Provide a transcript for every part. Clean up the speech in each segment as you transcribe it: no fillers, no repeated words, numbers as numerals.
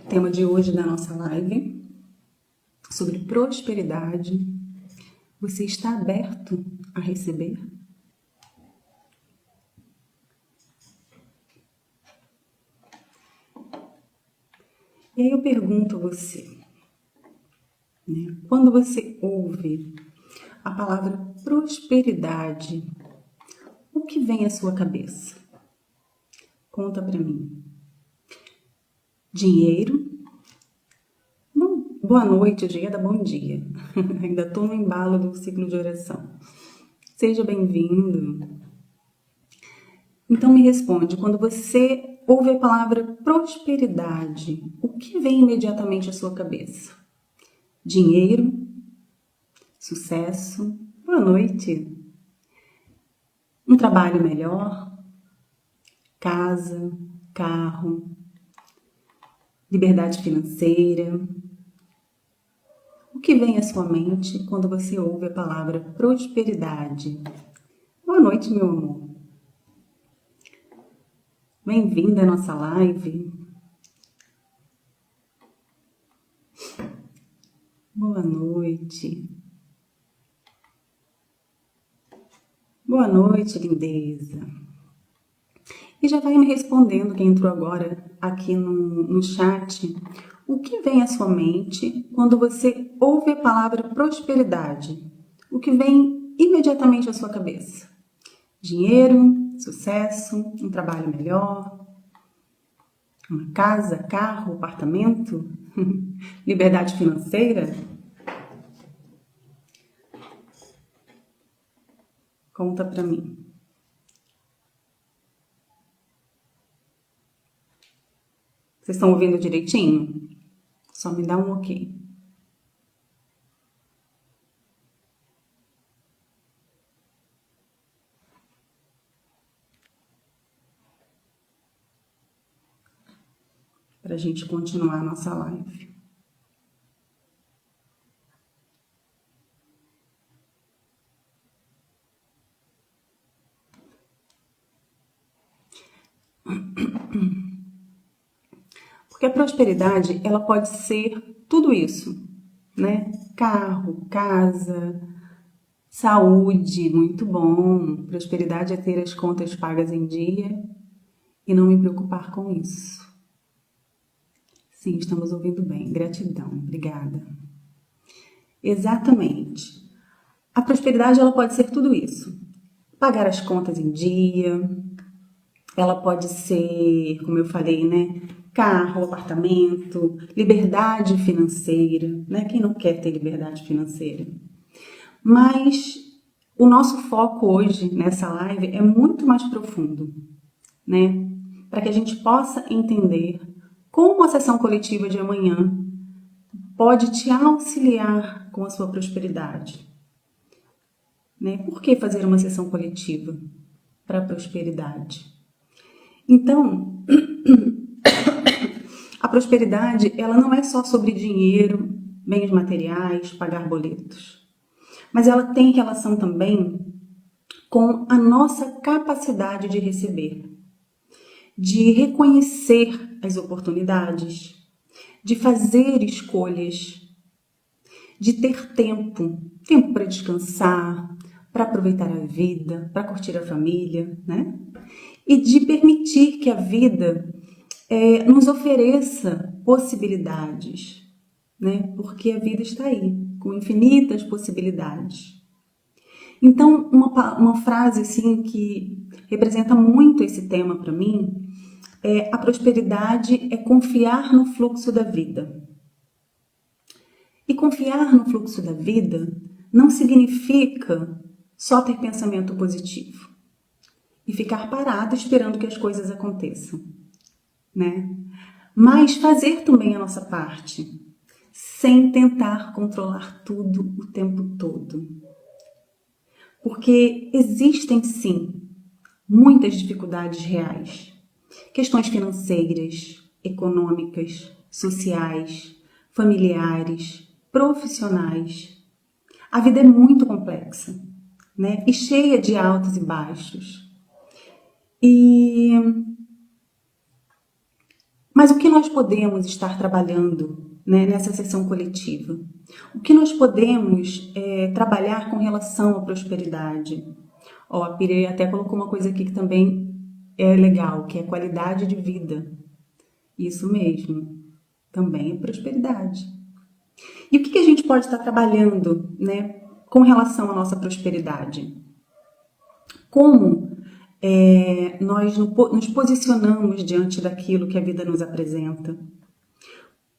Tema de hoje da nossa live sobre prosperidade. Você está aberto a receber? E aí eu pergunto a você, quando você ouve a palavra prosperidade, o que vem à sua cabeça? Conta pra mim. Dinheiro? Boa noite, eu já ia dar bom dia. Ainda estou no embalo do ciclo de oração. Seja bem-vindo. Então me responde, quando você ouve a palavra prosperidade, o que vem imediatamente à sua cabeça? Dinheiro? Sucesso? Boa noite. Um trabalho melhor? Casa? Carro? Liberdade financeira? O que vem à sua mente quando você ouve a palavra prosperidade? Boa noite, meu amor. Bem-vinda à nossa live. Boa noite. Boa noite, lindeza. E já vai me respondendo quem entrou agora aqui no chat. O que vem à sua mente quando você ouve a palavra prosperidade? O que vem imediatamente à sua cabeça? Dinheiro, sucesso, um trabalho melhor, uma casa, carro, apartamento, liberdade financeira? Conta pra mim. Vocês estão ouvindo direitinho? Só me dá um ok. Para a gente continuar a nossa live. Porque a prosperidade, ela pode ser tudo isso, né? Carro, casa, saúde, muito bom. Prosperidade é ter as contas pagas em dia e não me preocupar com isso. Sim, estamos ouvindo bem. Gratidão. Obrigada. Exatamente. A prosperidade, ela pode ser tudo isso. Pagar as contas em dia. Ela pode ser, como eu falei, né? Carro, apartamento, liberdade financeira, né? Quem não quer ter liberdade financeira? Mas o nosso foco hoje nessa live é muito mais profundo, né? Para que a gente possa entender como a sessão coletiva de amanhã pode te auxiliar com a sua prosperidade. Né? Por que fazer uma sessão coletiva para a prosperidade? Então, a prosperidade, ela não é só sobre dinheiro, bens materiais, pagar boletos. Mas ela tem relação também com a nossa capacidade de receber, de reconhecer as oportunidades, de fazer escolhas, de ter tempo para descansar, para aproveitar a vida, para curtir a família, né? E de permitir que a vida nos ofereça possibilidades, né? Porque a vida está aí, com infinitas possibilidades. Então, uma frase assim que representa muito esse tema para mim é: a prosperidade é confiar no fluxo da vida. E confiar no fluxo da vida não significa só ter pensamento positivo e ficar parado esperando que as coisas aconteçam, né? Mas fazer também a nossa parte, sem tentar controlar tudo o tempo todo. Porque existem, sim, muitas dificuldades reais. Questões financeiras, econômicas, sociais, familiares, profissionais. A vida é muito complexa, né? E cheia de altos e baixos. Mas o que nós podemos estar trabalhando, né, nessa sessão coletiva? O que nós podemos trabalhar com relação à prosperidade? Ó, a Pirei até colocou uma coisa aqui que também é legal, que é qualidade de vida. Isso mesmo, também é prosperidade. E o que a gente pode estar trabalhando, né, com relação à nossa prosperidade? Como nós nos posicionamos diante daquilo que a vida nos apresenta?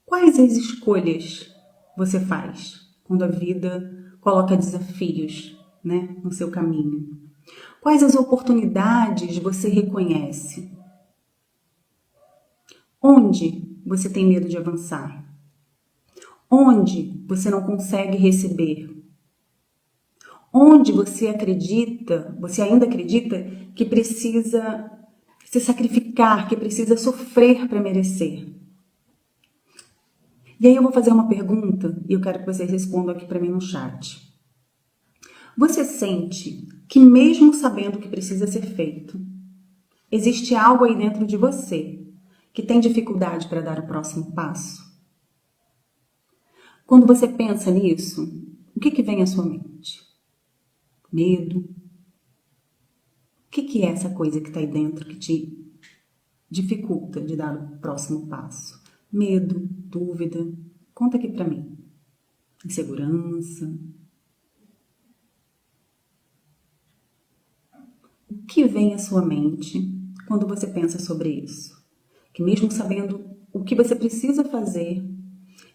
Quais as escolhas você faz quando a vida coloca desafios, né, no seu caminho? Quais as oportunidades você reconhece? Onde você tem medo de avançar? Onde você não consegue receber? Onde você ainda acredita que precisa se sacrificar, que precisa sofrer para merecer? E aí eu vou fazer uma pergunta e eu quero que vocês respondam aqui para mim no chat. Você sente que mesmo sabendo o que precisa ser feito, existe algo aí dentro de você que tem dificuldade para dar o próximo passo? Quando você pensa nisso, o que vem à sua mente? Medo? O que é essa coisa que está aí dentro que te dificulta de dar o próximo passo? Medo, dúvida? Conta aqui para mim. Insegurança? O que vem à sua mente quando você pensa sobre isso? Que mesmo sabendo o que você precisa fazer,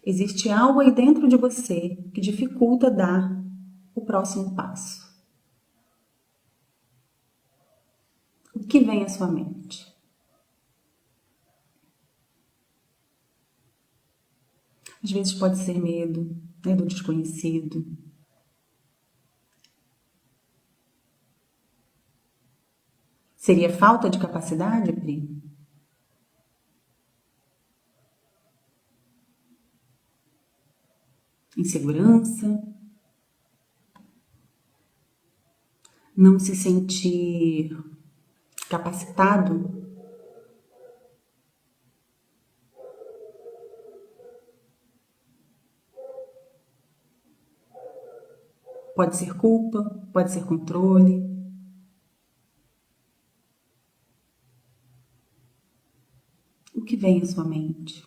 existe algo aí dentro de você que dificulta dar o próximo passo. O que vem à sua mente? Às vezes pode ser medo, né, do desconhecido. Seria falta de capacidade, Pri? Insegurança? Não se sentir capacitado? Pode ser culpa, pode ser controle. O que vem à sua mente?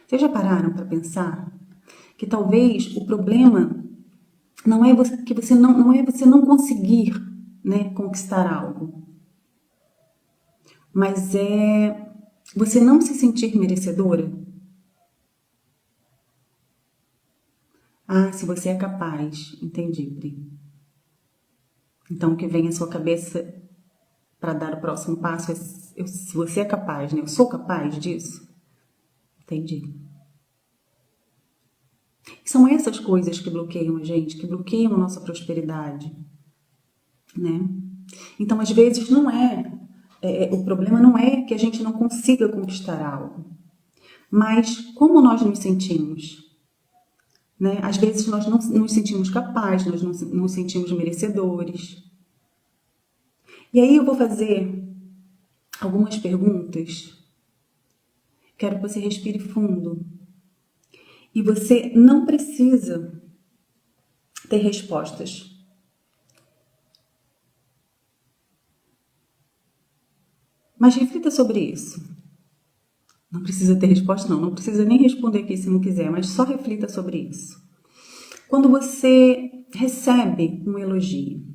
Vocês já pararam para pensar que talvez o problema não é que você não conseguir, né, conquistar algo, mas é você não se sentir merecedora? Ah, se você é capaz, entendi, Pri. Então o que vem à sua cabeça para dar o próximo passo é se você é capaz, né? Eu sou capaz disso? Entendi. São essas coisas que bloqueiam a gente, que bloqueiam a nossa prosperidade, né? Então, às vezes, o problema não é que a gente não consiga conquistar algo, mas como nós nos sentimos, né? Às vezes, nós não nos sentimos capazes, nós não nos sentimos merecedores. E aí eu vou fazer algumas perguntas. Quero que você respire fundo. E você não precisa ter respostas. Mas reflita sobre isso. Não precisa ter resposta, não. Não precisa nem responder aqui se não quiser, mas só reflita sobre isso. Quando você recebe um elogio,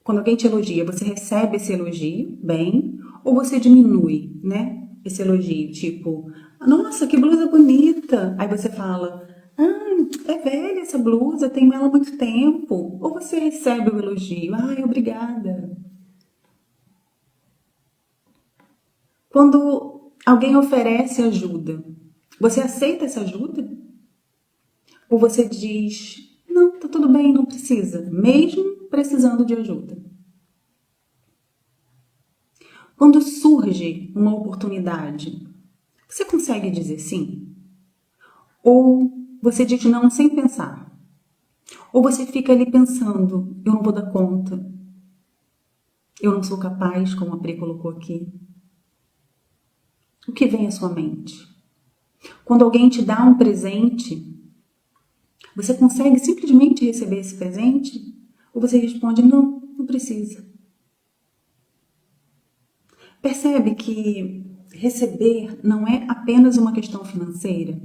quando alguém te elogia, você recebe esse elogio bem ou você diminui, né? Esse elogio, tipo, nossa, que blusa bonita. Aí você fala, é velha essa blusa, tenho ela há muito tempo. Ou você recebe o elogio, obrigada. Quando alguém oferece ajuda, você aceita essa ajuda? Ou você diz, não, tá tudo bem, não precisa, mesmo precisando de ajuda? Quando surge uma oportunidade, você consegue dizer sim? Ou você diz não sem pensar? Ou você fica ali pensando, eu não vou dar conta, Eu não sou capaz, como a Pri colocou aqui. O que vem à sua mente? Quando alguém te dá um presente, você consegue simplesmente receber esse presente? Ou você responde, não, não precisa. Percebe que receber não é apenas uma questão financeira?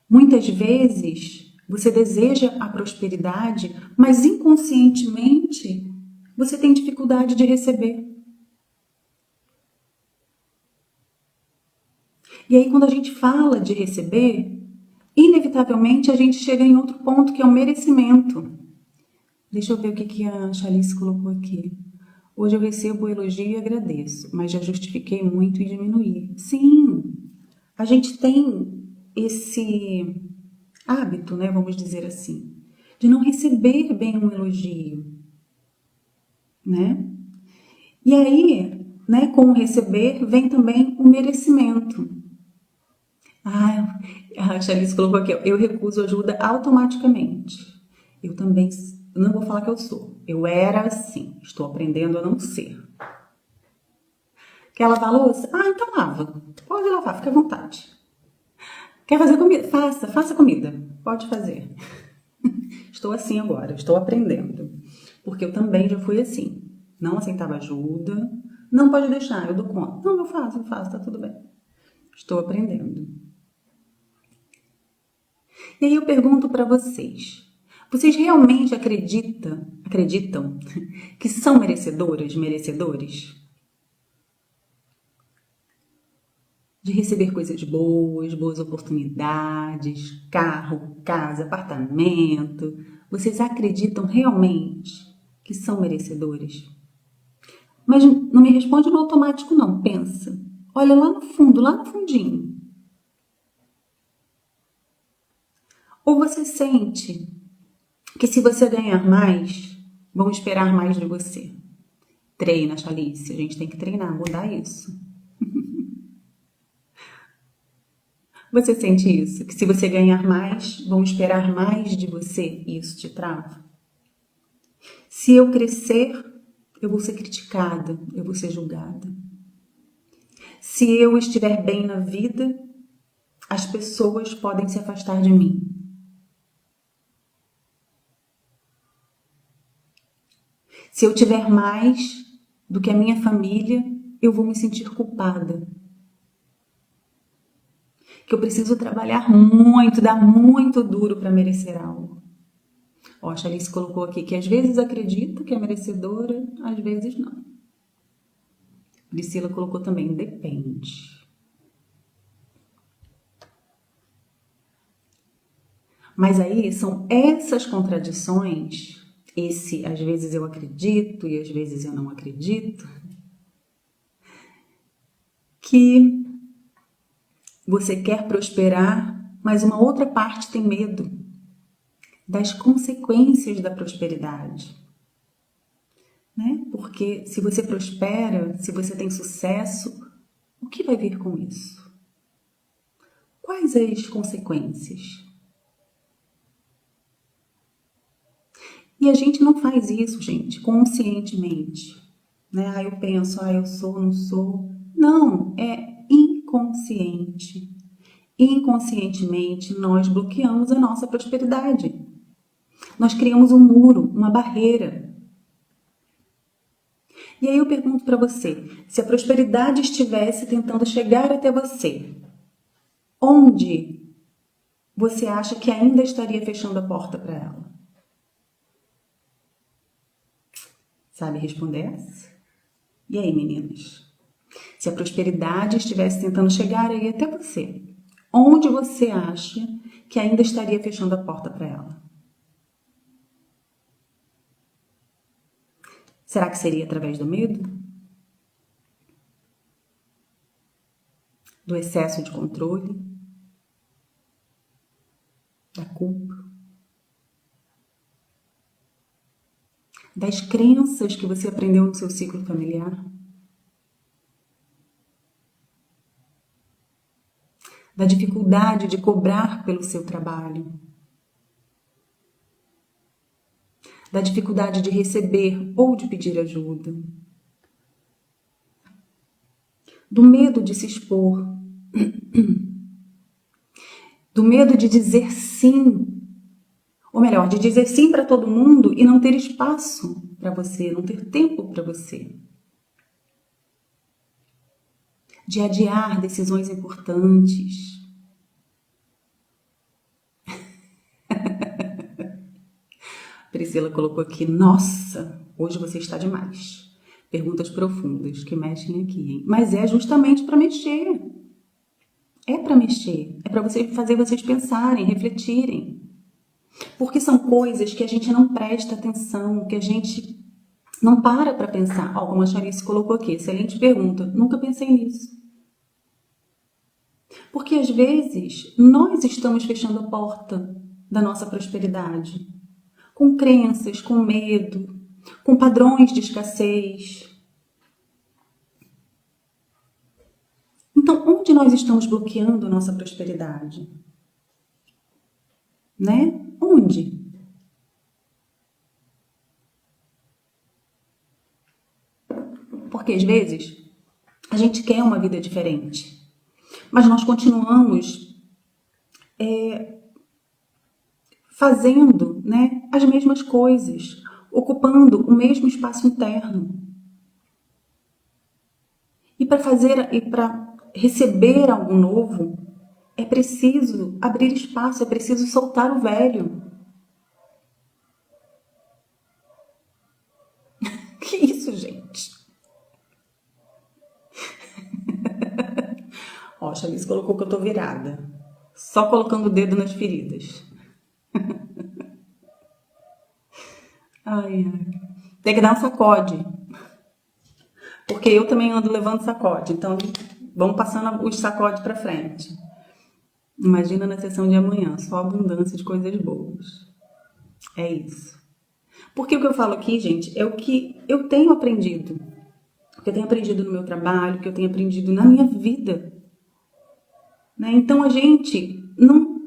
Muitas vezes você deseja a prosperidade, mas inconscientemente você tem dificuldade de receber. E aí, quando a gente fala de receber, inevitavelmente a gente chega em outro ponto, que é o merecimento. Deixa eu ver o que a Chalice colocou aqui. Hoje eu recebo o elogio e agradeço, mas já justifiquei muito e diminuí. Sim, a gente tem esse hábito, né, vamos dizer assim, de não receber bem um elogio, né? E aí, né, com o receber vem também o merecimento. A Chalice colocou aqui, eu recuso ajuda automaticamente. Eu também não vou falar que eu sou. Eu era assim, estou aprendendo a não ser. Quer lavar a louça? Ah, então lava. Pode lavar, fica à vontade. Quer fazer comida? Faça comida. Pode fazer. Estou assim agora, estou aprendendo. Porque eu também já fui assim. Não aceitava ajuda. Não pode deixar, eu dou conta. Não, eu faço, tá tudo bem. Estou aprendendo. E aí eu pergunto para vocês. Vocês realmente acreditam que são merecedoras, merecedores? De receber coisas boas, boas oportunidades, carro, casa, apartamento. Vocês acreditam realmente que são merecedores? Mas não me responde no automático, não. Pensa. Olha lá no fundo, lá no fundinho. Ou você sente que se você ganhar mais, vão esperar mais de você? Treina, Chalice. A gente tem que treinar, mudar isso. Você sente isso? Que se você ganhar mais, vão esperar mais de você e isso te trava? Se eu crescer, eu vou ser criticada, eu vou ser julgada. Se eu estiver bem na vida, as pessoas podem se afastar de mim. Se eu tiver mais do que a minha família, eu vou me sentir culpada. Que eu preciso trabalhar muito, dar muito duro para merecer algo. Ó, a Chalice colocou aqui que às vezes acredita que é merecedora, às vezes não. Priscila colocou também, depende. Mas aí são essas contradições, esse às vezes eu acredito e às vezes eu não acredito, que você quer prosperar, mas uma outra parte tem medo das consequências da prosperidade. Né? Porque se você prospera, se você tem sucesso, o que vai vir com isso? Quais as consequências? E a gente não faz isso, gente, conscientemente. Né? Ah, eu penso, eu sou, não sou. Não, é inconsciente. Inconscientemente, nós bloqueamos a nossa prosperidade. Nós criamos um muro, uma barreira. E aí eu pergunto para você, se a prosperidade estivesse tentando chegar até você, onde você acha que ainda estaria fechando a porta para ela? Sabe responder essa? E aí, meninas? Se a prosperidade estivesse tentando chegar aí até você, onde você acha que ainda estaria fechando a porta para ela? Será que seria através do medo? Do excesso de controle? Da culpa? Das crenças que você aprendeu no seu ciclo familiar? Da dificuldade de cobrar pelo seu trabalho? da dificuldade de receber ou de pedir ajuda, do medo de se expor, do medo de dizer sim, ou melhor, de dizer sim para todo mundo e não ter espaço para você, não ter tempo para você, de adiar decisões importantes. Priscila colocou aqui, nossa, hoje você está demais. Perguntas profundas que mexem aqui, hein? Mas é justamente para mexer. É para mexer. É para fazer vocês pensarem, refletirem. Porque são coisas que a gente não presta atenção, que a gente não para pensar. Ó, como a Charice colocou aqui, excelente pergunta. Nunca pensei nisso. Porque às vezes nós estamos fechando a porta da nossa prosperidade. Com crenças, com medo, com padrões de escassez. Então, onde nós estamos bloqueando a nossa prosperidade? Né? Onde? Porque às vezes a gente quer uma vida diferente, mas nós continuamos fazendo, né, as mesmas coisas, ocupando o mesmo espaço interno. E para receber algo novo, é preciso abrir espaço, é preciso soltar o velho. Que isso, gente? Ó, a Chalice colocou que eu tô virada. Só colocando o dedo nas feridas. Ai, ai. Tem que dar um sacode. Porque eu também ando levando sacode. Então, vamos passando os sacodes para frente. Imagina na sessão de amanhã, só abundância de coisas boas. É isso. Porque o que eu falo aqui, gente, é o que eu tenho aprendido. O que eu tenho aprendido no meu trabalho, o que eu tenho aprendido na minha vida. Né? Então, a gente não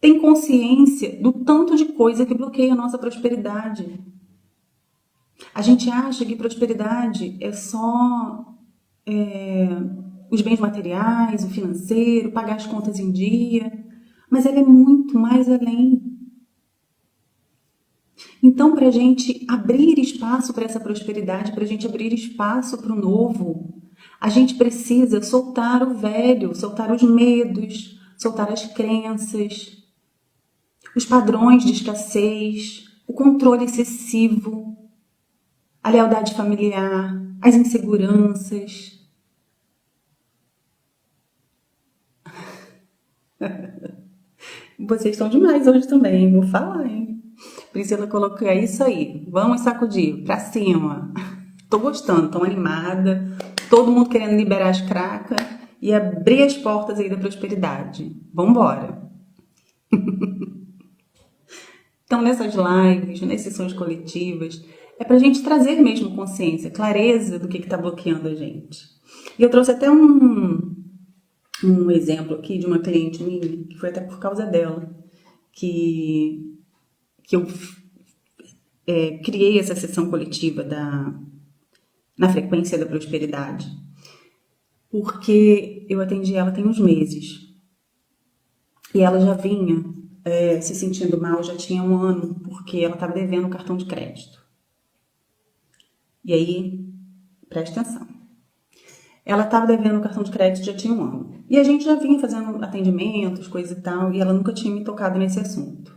tem consciência do tanto de coisa que bloqueia a nossa prosperidade. A gente acha que prosperidade é só os bens materiais, o financeiro, pagar as contas em dia, mas ela é muito mais além. Então, para a gente abrir espaço para essa prosperidade, para a gente abrir espaço para o novo, a gente precisa soltar o velho, soltar os medos, soltar as crenças, os padrões de escassez, o controle excessivo, a lealdade familiar, as inseguranças. Vocês estão demais hoje também, vou falar, hein? Priscila colocou, é isso aí, vamos sacudir, pra cima. Tô gostando, tão animada, todo mundo querendo liberar as cracas e abrir as portas aí da prosperidade. Vambora! Então, nessas lives, nas sessões coletivas, é pra gente trazer mesmo consciência, clareza do que tá bloqueando a gente. E eu trouxe até um exemplo aqui de uma cliente minha, que foi até por causa dela, que eu criei essa sessão coletiva na frequência da prosperidade, porque eu atendi ela tem uns meses, e ela já vinha se sentindo mal, já tinha um ano, porque ela estava devendo o cartão de crédito. E aí, presta atenção. Ela estava devendo o cartão de crédito já tinha um ano. E a gente já vinha fazendo atendimentos, coisa e tal, e ela nunca tinha me tocado nesse assunto.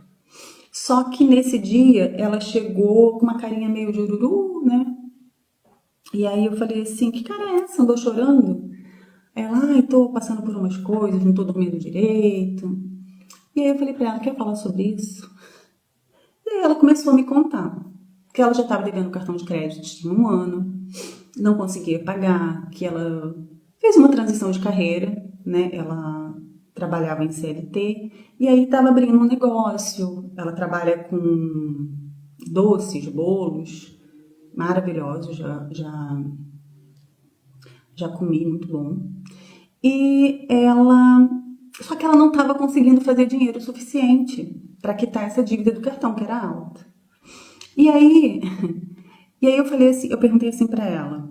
Só que nesse dia, ela chegou com uma carinha meio de ururu, né? E aí eu falei assim, que cara é essa? Andou chorando? Ela, ai, tô passando por umas coisas, não tô dormindo direito. E aí eu falei pra ela, quer falar sobre isso? E aí ela começou a me contar que ela já estava devendo cartão de crédito tinha um ano, não conseguia pagar, que ela fez uma transição de carreira, né? Ela trabalhava em CLT e aí estava abrindo um negócio. Ela trabalha com doces, bolos maravilhosos, já comi, muito bom. Só que ela não estava conseguindo fazer dinheiro suficiente para quitar essa dívida do cartão, que era alta. E aí, e aí eu falei assim, eu perguntei assim pra ela,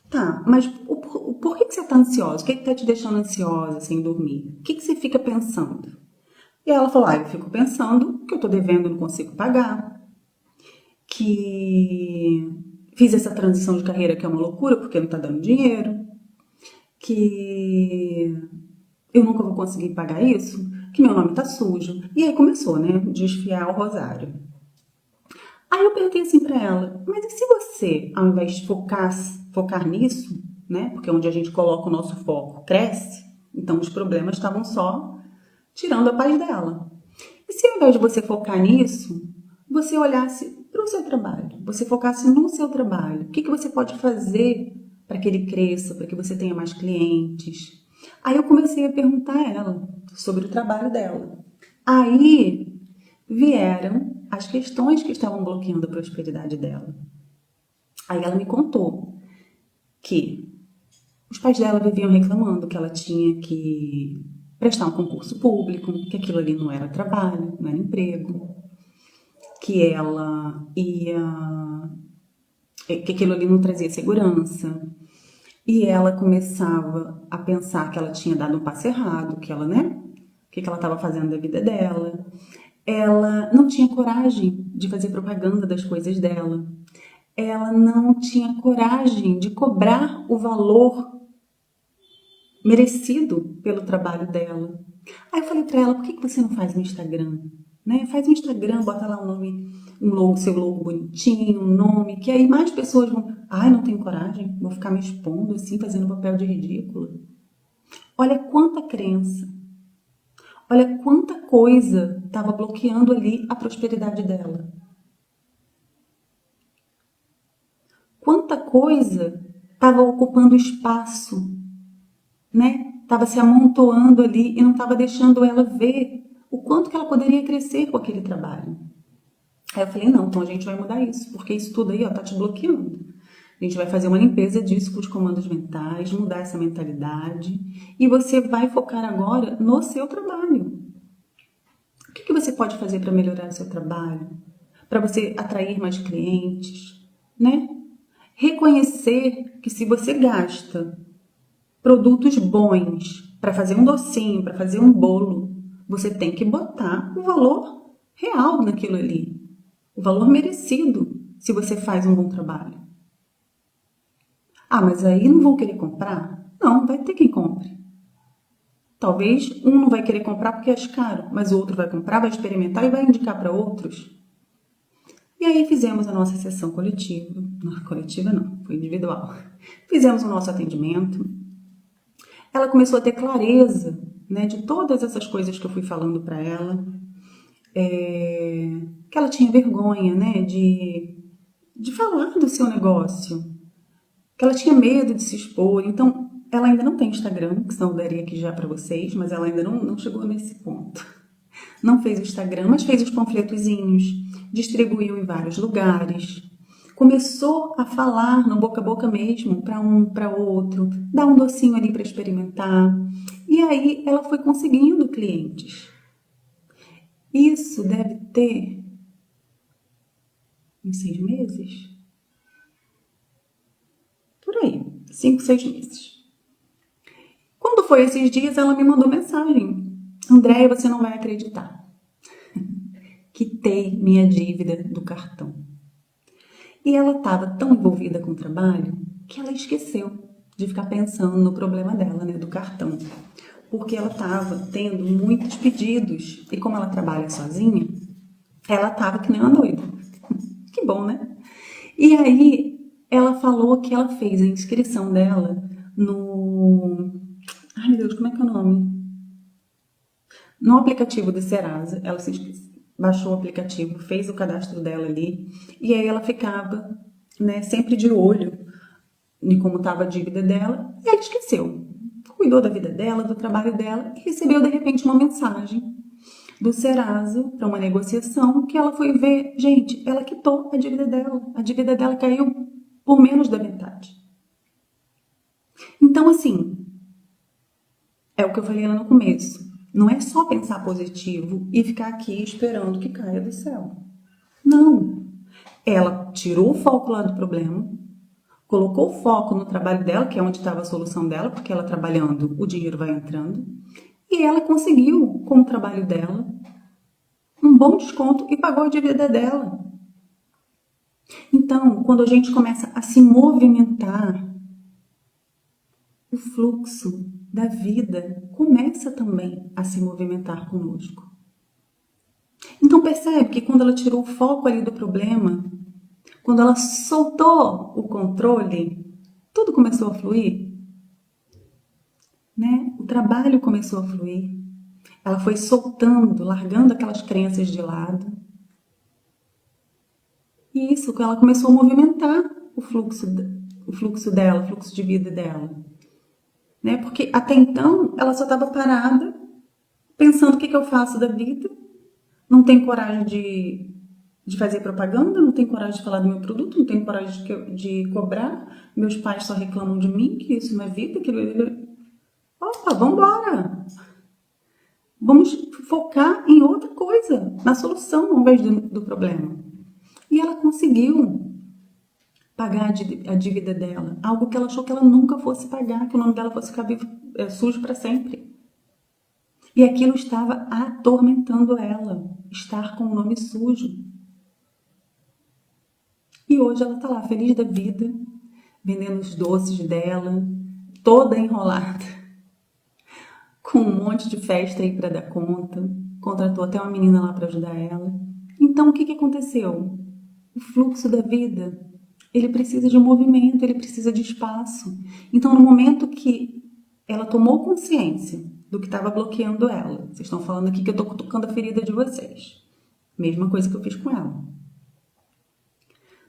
tá, mas por que você tá ansiosa? O que tá te deixando ansiosa, sem dormir? O que você fica pensando? E ela falou, eu fico pensando que eu tô devendo e não consigo pagar, que fiz essa transição de carreira que é uma loucura porque não tá dando dinheiro, que eu nunca vou conseguir pagar isso, que meu nome tá sujo. E aí começou, né, desfiar o rosário. Aí eu perguntei assim pra ela, mas e se você, ao invés de focar nisso, né, porque onde a gente coloca o nosso foco cresce, então os problemas estavam só tirando a paz dela. E se ao invés de você focar nisso, você olhasse para o seu trabalho, você focasse no seu trabalho, o que você pode fazer para que ele cresça, para que você tenha mais clientes? Aí eu comecei a perguntar a ela sobre o trabalho dela. Aí vieram as questões que estavam bloqueando a prosperidade dela. Aí ela me contou que os pais dela viviam reclamando que ela tinha que prestar um concurso público, que aquilo ali não era trabalho, não era emprego, que ela ia, que aquilo ali não trazia segurança. E ela começava a pensar que ela tinha dado um passo errado, que ela, né? O que ela estava fazendo da vida dela. Ela não tinha coragem de fazer propaganda das coisas dela. Ela não tinha coragem de cobrar o valor merecido pelo trabalho dela. Aí eu falei pra ela, por que você não faz um Instagram? Né? Faz um Instagram, bota lá um nome, um logo, seu logo bonitinho, um nome, que aí mais pessoas vão, não tenho coragem, vou ficar me expondo assim, fazendo papel de ridícula. Olha quanta crença, olha quanta coisa estava bloqueando ali a prosperidade dela. Quanta coisa estava ocupando espaço, né? Estava se amontoando ali e não estava deixando ela ver o quanto que ela poderia crescer com aquele trabalho. Aí eu falei, não, então a gente vai mudar isso, porque isso tudo aí, ó, tá te bloqueando. A gente vai fazer uma limpeza disso com os comandos mentais, mudar essa mentalidade e você vai focar agora no seu trabalho. O que você pode fazer para melhorar o seu trabalho? Para você atrair mais clientes, né? Reconhecer que se você gasta produtos bons para fazer um docinho, para fazer um bolo, você tem que botar o valor real naquilo ali, o valor merecido se você faz um bom trabalho. Mas aí não vão querer comprar? Não, vai ter quem compre. Talvez um não vai querer comprar porque é caro, mas o outro vai comprar, vai experimentar e vai indicar para outros. E aí fizemos a nossa sessão coletiva. Não, coletiva não, foi individual. Fizemos o nosso atendimento. Ela começou a ter clareza, né, de todas essas coisas que eu fui falando para ela. Que ela tinha vergonha, né, de falar do seu negócio. Que ela tinha medo de se expor. Então, ela ainda não tem Instagram, que senão eu daria aqui já para vocês, mas ela ainda não chegou nesse ponto. Não fez o Instagram, mas fez os panfletozinhos, distribuiu em vários lugares. Começou a falar no boca a boca mesmo, para um, para outro, dar um docinho ali para experimentar. E aí ela foi conseguindo clientes. Isso deve ter uns 6 meses? Por aí, 5, 6 meses. Quando foi esses dias, ela me mandou mensagem. Andréia, você não vai acreditar. Quitei minha dívida do cartão. E ela estava tão envolvida com o trabalho que ela esqueceu de ficar pensando no problema dela, né, do cartão. Porque ela estava tendo muitos pedidos. E como ela trabalha sozinha, ela estava que nem uma doida. Que bom, né? E aí, ela falou que ela fez a inscrição dela no... Ai, meu Deus, como é que é o nome? No aplicativo do Serasa. Ela baixou o aplicativo, fez o cadastro dela ali. E aí ela ficava, né, sempre de olho em como estava a dívida dela. E ela esqueceu. Cuidou da vida dela, do trabalho dela. E recebeu, de repente, uma mensagem do Serasa para uma negociação que ela foi ver. Gente, ela quitou a dívida dela. A dívida dela caiu por menos da metade. Então, assim, é o que eu falei lá no começo. Não é só pensar positivo e ficar aqui esperando que caia do céu. Não. Ela tirou o foco lá do problema, colocou o foco no trabalho dela, que é onde estava a solução dela, porque ela trabalhando, o dinheiro vai entrando. E ela conseguiu, com o trabalho dela, um bom desconto e pagou a dívida dela. Então, quando a gente começa a se movimentar, o fluxo da vida começa também a se movimentar conosco. Então percebe que quando ela tirou o foco ali do problema, quando ela soltou o controle, tudo começou a fluir, né? O trabalho começou a fluir. Ela foi soltando, largando aquelas crenças de lado. E isso, ela começou a movimentar o fluxo dela, o fluxo de vida dela. Né? Porque até então ela só estava parada, pensando o que eu faço da vida, não tem coragem de fazer propaganda, não tem coragem de falar do meu produto, não tem coragem de cobrar, meus pais só reclamam de mim, que isso não é vida, que... Opa, vambora! Vamos focar em outra coisa, na solução ao invés do problema. E ela conseguiu pagar a dívida dela, algo que ela achou que ela nunca fosse pagar, que o nome dela fosse ficar sujo para sempre. E aquilo estava atormentando ela, estar com o nome sujo. E hoje ela está lá, feliz da vida, vendendo os doces dela, toda enrolada, com um monte de festa aí para dar conta. Contratou até uma menina lá para ajudar ela. Então, o que aconteceu? O fluxo da vida, ele precisa de movimento, ele precisa de espaço. Então, no momento que ela tomou consciência do que estava bloqueando ela, vocês estão falando aqui que eu estou cutucando a ferida de vocês. Mesma coisa que eu fiz com ela.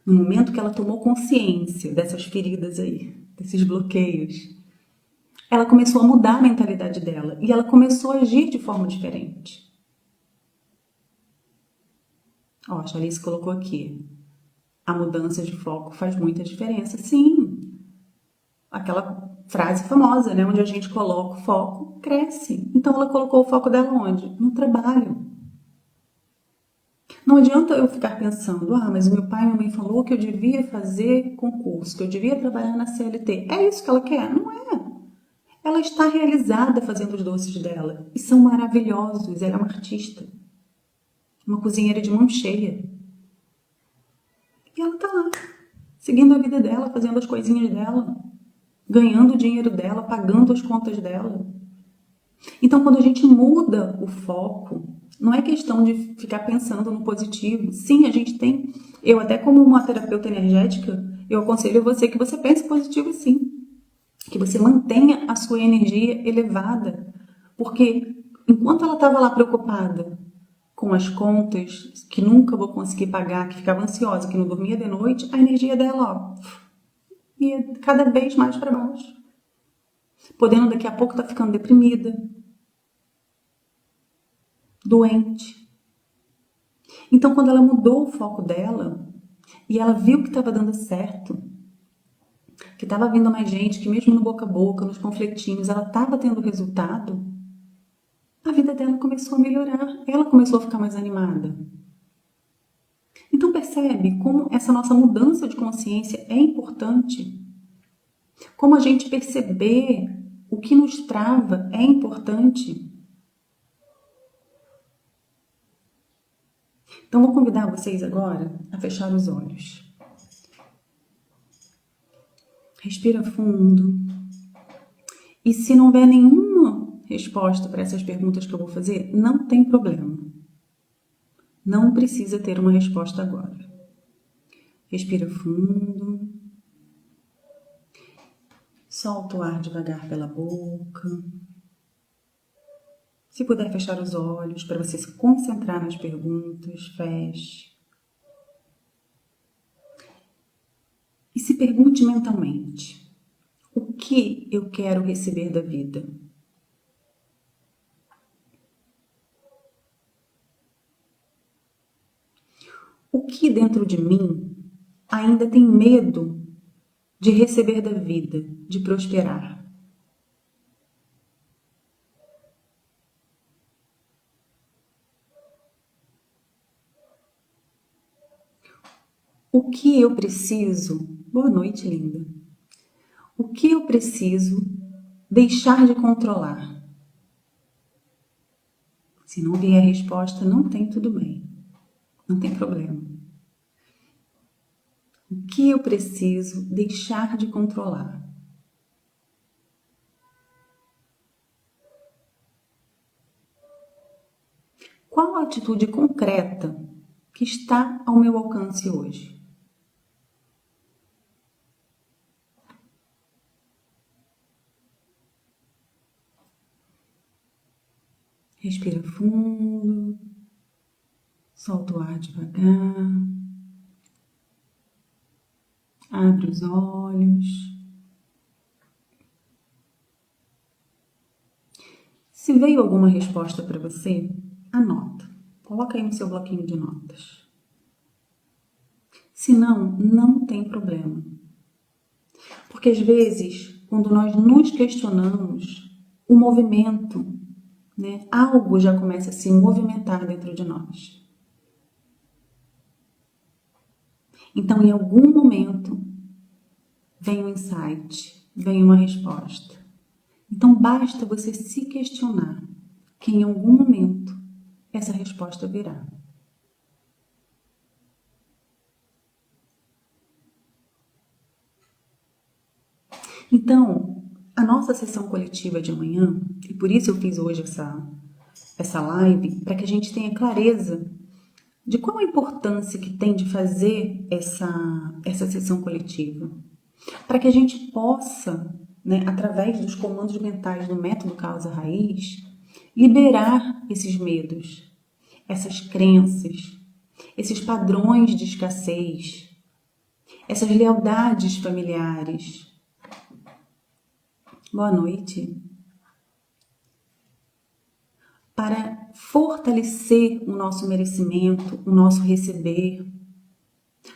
No momento que ela tomou consciência dessas feridas aí, desses bloqueios, ela começou a mudar a mentalidade dela e ela começou a agir de forma diferente. Ó, a Charlize colocou aqui. A mudança de foco faz muita diferença. Sim, aquela frase famosa, né? Onde a gente coloca o foco, cresce. Então ela colocou o foco dela onde? No trabalho. Não adianta eu ficar pensando, mas meu pai e minha mãe falou que eu devia fazer concurso, que eu devia trabalhar na CLT. É isso que ela quer? Não é. Ela está realizada fazendo os doces dela. E são maravilhosos. Ela é uma artista. Uma cozinheira de mão cheia. E ela tá lá, seguindo a vida dela, fazendo as coisinhas dela, ganhando o dinheiro dela, pagando as contas dela. Então, quando a gente muda o foco, não é questão de ficar pensando no positivo. Sim, a gente tem... Eu, até como uma terapeuta energética, eu aconselho você que você pense positivo sim. Que você mantenha a sua energia elevada. Porque enquanto ela estava lá preocupada com as contas, que nunca vou conseguir pagar, que ficava ansiosa, que não dormia de noite, a energia dela, ia cada vez mais para baixo. Podendo daqui a pouco estar ficando deprimida, doente. Então, quando ela mudou o foco dela e ela viu que estava dando certo, que estava vindo mais gente, que mesmo no boca a boca, nos panfletinhos, ela estava tendo resultado, a vida dela começou a melhorar, ela começou a ficar mais animada. Então percebe como essa nossa mudança de consciência é importante? Como a gente perceber o que nos trava é importante? Então vou convidar vocês agora a fechar os olhos. Respira fundo. E se não houver nenhuma resposta para essas perguntas que eu vou fazer, não tem problema. Não precisa ter uma resposta agora. Respira fundo. Solta o ar devagar pela boca. Se puder fechar os olhos para você se concentrar nas perguntas, feche. E se pergunte mentalmente: o que eu quero receber da vida? O que dentro de mim ainda tem medo de receber da vida, de prosperar? O que eu preciso? Boa noite, linda. O que eu preciso deixar de controlar? Se não vier a resposta, não tem tudo bem. Não tem problema. O que eu preciso deixar de controlar? Qual a atitude concreta que está ao meu alcance hoje? Respira fundo, solta o ar devagar, abre os olhos. Se veio alguma resposta para você, anota. Coloca aí no seu bloquinho de notas. Se não, não tem problema. Porque às vezes, quando nós nos questionamos, o movimento, né, algo já começa a se movimentar dentro de nós. Então, em algum momento, vem um insight, vem uma resposta. Então, basta você se questionar que em algum momento essa resposta virá. Então, a nossa sessão coletiva de amanhã, e por isso eu fiz hoje essa live, para que a gente tenha clareza de qual a importância que tem de fazer essa sessão coletiva. Para que a gente possa, né, através dos comandos mentais do método Causa Raiz, liberar esses medos, essas crenças, esses padrões de escassez, essas lealdades familiares. Boa noite. Para fortalecer o nosso merecimento, o nosso receber,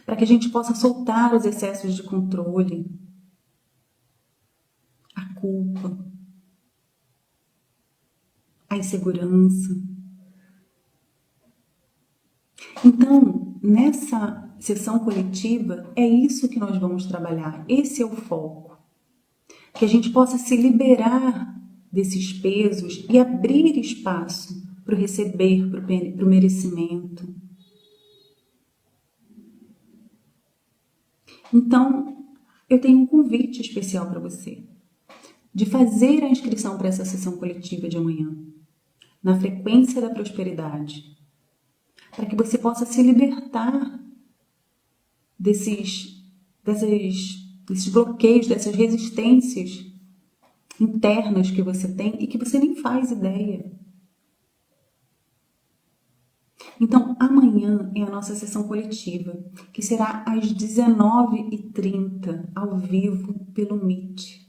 para que a gente possa soltar os excessos de controle, a culpa, a insegurança. Então, nessa sessão coletiva, é isso que nós vamos trabalhar, esse é o foco. Que a gente possa se liberar desses pesos e abrir espaço para o receber, para o merecimento. Então, eu tenho um convite especial para você, de fazer a inscrição para essa sessão coletiva de amanhã, na frequência da prosperidade, para que você possa se libertar desses bloqueios, dessas resistências internas que você tem e que você nem faz ideia. Então, amanhã é a nossa sessão coletiva, que será às 19h30, ao vivo, pelo Meet.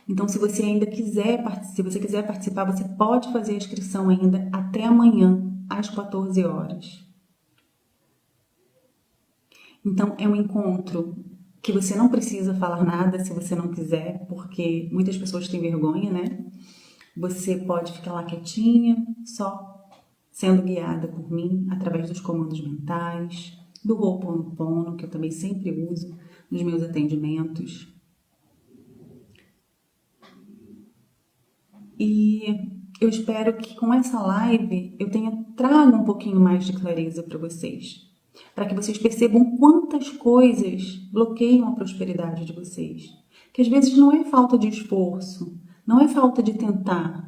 Então, se você quiser participar, você pode fazer a inscrição ainda até amanhã, às 14 horas. Então, é um encontro que você não precisa falar nada se você não quiser, porque muitas pessoas têm vergonha, né? Você pode ficar lá quietinha, só sendo guiada por mim através dos comandos mentais, do Ho'oponopono, que eu também sempre uso nos meus atendimentos. E eu espero que com essa live eu trago um pouquinho mais de clareza para vocês, para que vocês percebam quantas coisas bloqueiam a prosperidade de vocês. Que às vezes não é falta de esforço, não é falta de tentar,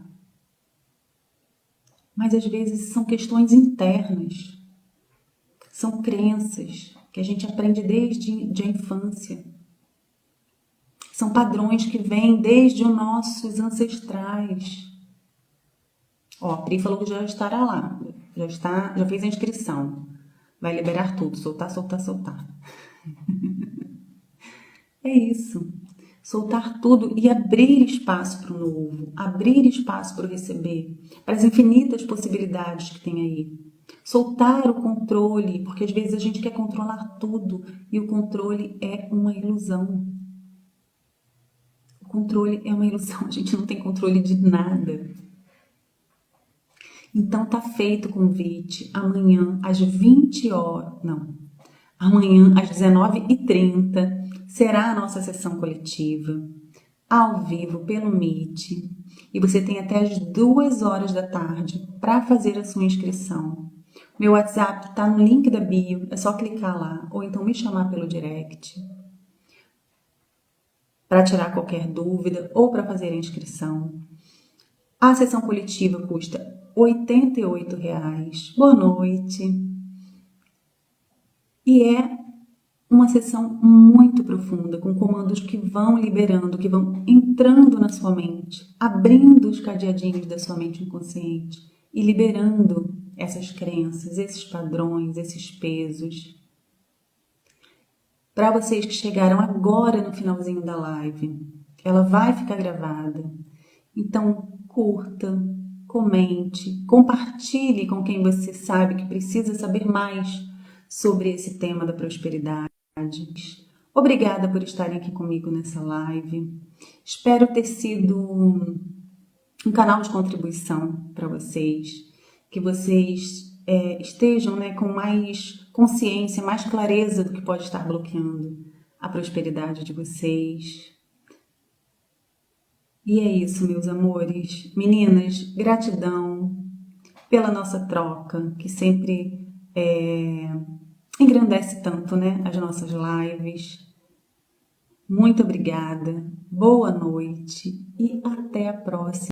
mas às vezes são questões internas, são crenças que a gente aprende desde a infância. São padrões que vêm desde os nossos ancestrais. Ó, a Pri falou que já estará lá, já fez a inscrição. Vai liberar tudo, soltar, soltar, soltar. É isso. Soltar tudo e abrir espaço para o novo, abrir espaço para o receber, para as infinitas possibilidades que tem aí. Soltar o controle, porque às vezes a gente quer controlar tudo e o controle é uma ilusão. O controle é uma ilusão, a gente não tem controle de nada. Então tá feito o convite, amanhã às 20 horas, não, Amanhã, às 19h30, será a nossa sessão coletiva, ao vivo, pelo Meet. E você tem até as 2 horas da tarde para fazer a sua inscrição. Meu WhatsApp está no link da bio, é só clicar lá, ou então me chamar pelo direct para tirar qualquer dúvida ou para fazer a inscrição. A sessão coletiva custa R$ 88,00. Boa noite. E é uma sessão muito profunda, com comandos que vão liberando, que vão entrando na sua mente, abrindo os cadeadinhos da sua mente inconsciente e liberando essas crenças, esses padrões, esses pesos. Para vocês que chegaram agora no finalzinho da live, ela vai ficar gravada. Então, curta, comente, compartilhe com quem você sabe que precisa saber mais sobre esse tema da prosperidade. Obrigada por estarem aqui comigo nessa live. Espero ter sido um canal de contribuição para vocês, que vocês estejam, né, com mais consciência, mais clareza do que pode estar bloqueando a prosperidade de vocês. E é isso, meus amores. Meninas, gratidão pela nossa troca, que sempre engrandece tanto, né, as nossas lives. Muito obrigada, boa noite e até a próxima.